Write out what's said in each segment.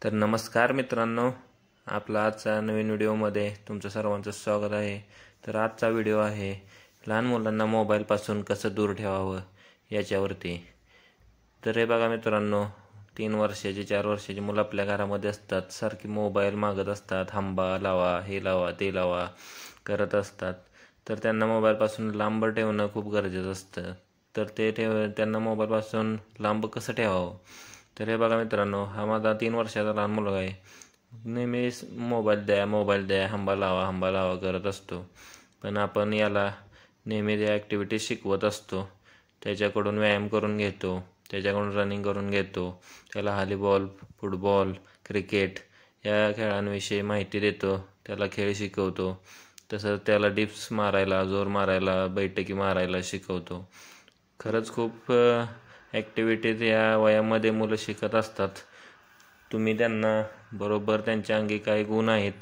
तर नमस्कार मित्रांनो, आपला आजचा नवीन व्हिडिओमध्ये तुमचं सर्वांचं स्वागत आहे। तर आजचा व्हिडिओ आहे लहान मुलांना मोबाईलपासून कसं दूर ठेवावं याच्यावरती। तर हे बघा मित्रांनो, 3 वर्षाची 4 वर्षाची मुलं आपल्या घरामध्ये असतात, सारखी मोबाईल मागत असतात, हंबा लावा, हे लावा, ते लावा करत असतात। तर त्यांना मोबाईलपासून लांब ठेवणं खूप गरजेचं असतं। तर त्यांना मोबाईलपासून लांब कसं ठेवावं? तर हे बघा मित्रांनो, हा माझा 3 वर्षाचा लहान मुलगा आहे। नेहमीच मोबाईल द्या, हंबा लावा करत असतो। पण आपण याला नेहमी त्या ॲक्टिव्हिटीज शिकवत असतो, त्याच्याकडून व्यायाम करून घेतो, त्याच्याकडून रनिंग करून घेतो, त्याला व्हॉलीबॉल, फुटबॉल, क्रिकेट या खेळांविषयी माहिती देतो, त्याला खेळ शिकवतो। तसंच त्याला डिप्स मारायला, जोर मारायला, बैठकी मारायला शिकवतो। खरंच खूप ॲक्टिव्हिटीज या वयामध्ये मुलं शिकत असतात। तुम्ही त्यांना बरोबर त्यांच्या अंगी काय गुण आहेत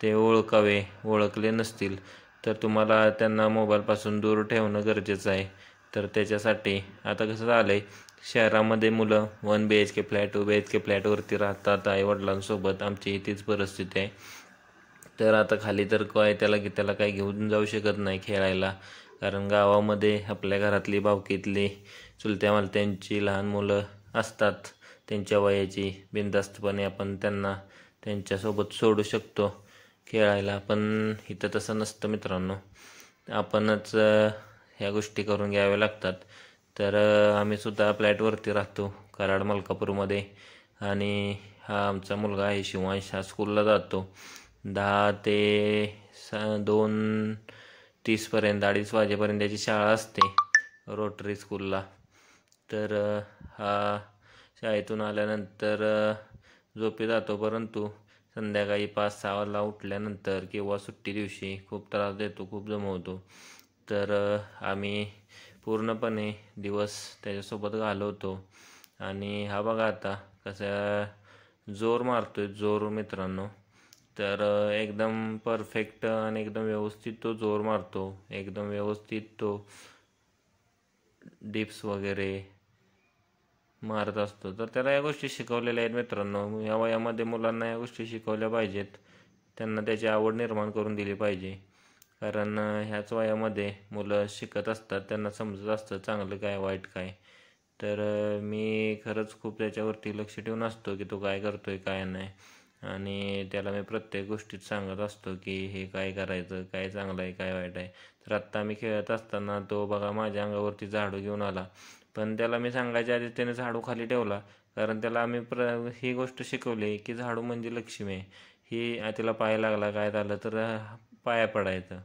ते ओळखले नसतील तर तुम्हाला त्यांना मोबाईलपासून दूर ठेवणं गरजेचं आहे। तर त्याच्यासाठी आता कसं झालं आहे, शहरामध्ये मुलं 1 BHK फ्लॅट 2 BHK फ्लॅटवरती राहतात आईवडिलांसोबत। आमची तीच परिस्थिती आहे। तर आता खाली तर त्याला काय घेऊन जाऊ शकत नाही खेळायला, कारण गावामध्ये आपल्या घरातली बावकीतली चुलत्या मालत्यांची लहान मुलं असतात, त्यांच्या वयाची। बिनधास्तपणे आपण त्यांना त्यांच्यासोबत सोडू शकतो खेळायला, पण इथं तसं नसतं मित्रांनो। आपणच ह्या गोष्टी करून घ्याव्या लागतात। तर आम्हीसुद्धा फ्लॅटवरती राहतो कराड मलकापूरमध्ये, आणि हा आमचा मुलगा आहे शिवांश, हा स्कूलला जातो 10 ते 2:30पर्यंत, 2:30 वाजेपर्यंत त्याची शाळा असते रोटरी स्कूलला। तर हा शाळेतून आल्यानंतर झोपी जातो, परंतु संध्याकाळी 5-6 वाजता उठल्यानंतर किंवा सुट्टी दिवशी खूप त्रास देतो, खूप दमवतो। तर आम्ही पूर्णपणे दिवस त्याच्यासोबत घालवतो। आणि हा बघा आता कसा जोर मारतोय मित्रांनो। तर एकदम परफेक्ट आणि एकदम व्यवस्थित तो जोर मारतो, एकदम व्यवस्थित तो डिप्स वगैरे मारत असतो। तर त्याला या गोष्टी शिकवलेल्या आहेत मित्रांनो। या वयामध्ये मुलांना या गोष्टी शिकवल्या पाहिजेत, त्यांना त्याची आवड निर्माण करून दिली पाहिजे, कारण ह्याच वयामध्ये मुलं शिकत असतात, त्यांना समजत असतं चांगलं काय वाईट काय। तर मी खरंच खूप त्याच्यावरती लक्ष ठेवून असतो की तो काय करतोय काय नाही, आणि त्याला मी प्रत्येक गोष्टीत सांगत असतो की हे काय करायचं, काय चांगलं आहे काय वाईट आहे। तर आत्ता आम्ही खेळत असताना तो बघा माझ्या अंगावरती झाडू घेऊन आला, पण त्याला मी सांगायच्या आधी त्याने झाडू खाली ठेवला, कारण त्याला आम्ही ही गोष्ट शिकवली की झाडू म्हणजे लक्ष्मी आहे। ही त्याला पाय लागला काय झालं तर पाया पडायचं,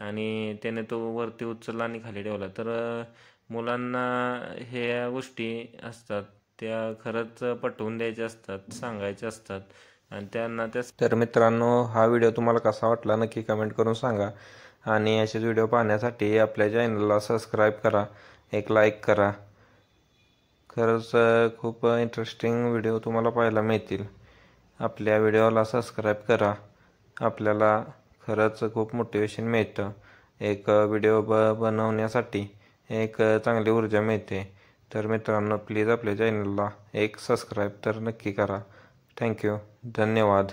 आणि त्याने तो वरती उचलला आणि खाली ठेवला। तर मुलांना ह्या गोष्टी असतात त्या खरंच पटवून द्यायच्या असतात, सांगायच्या असतात, आणि त्यांना तर मित्रांनो, हा व्हिडिओ तुम्हाला कसा वाटला नक्की कमेंट करून सांगा, आणि असेच व्हिडिओ पाहण्यासाठी आपल्या चॅनलला सबस्क्राईब करा, एक लाईक करा। खरंच खूप इंटरेस्टिंग व्हिडिओ तुम्हाला पाहायला मिळतील। आपल्या व्हिडिओला सबस्क्राईब करा, आपल्याला खरंच खूप मोटिवेशन मिळतं। एक व्हिडिओ बनवण्यासाठी एक चांगली ऊर्जा मिळते। तर मित्रांनो, प्लीज आपल्या चॅनलला एक सबस्क्राईब तर नक्की करा। थँक्यू, धन्यवाद।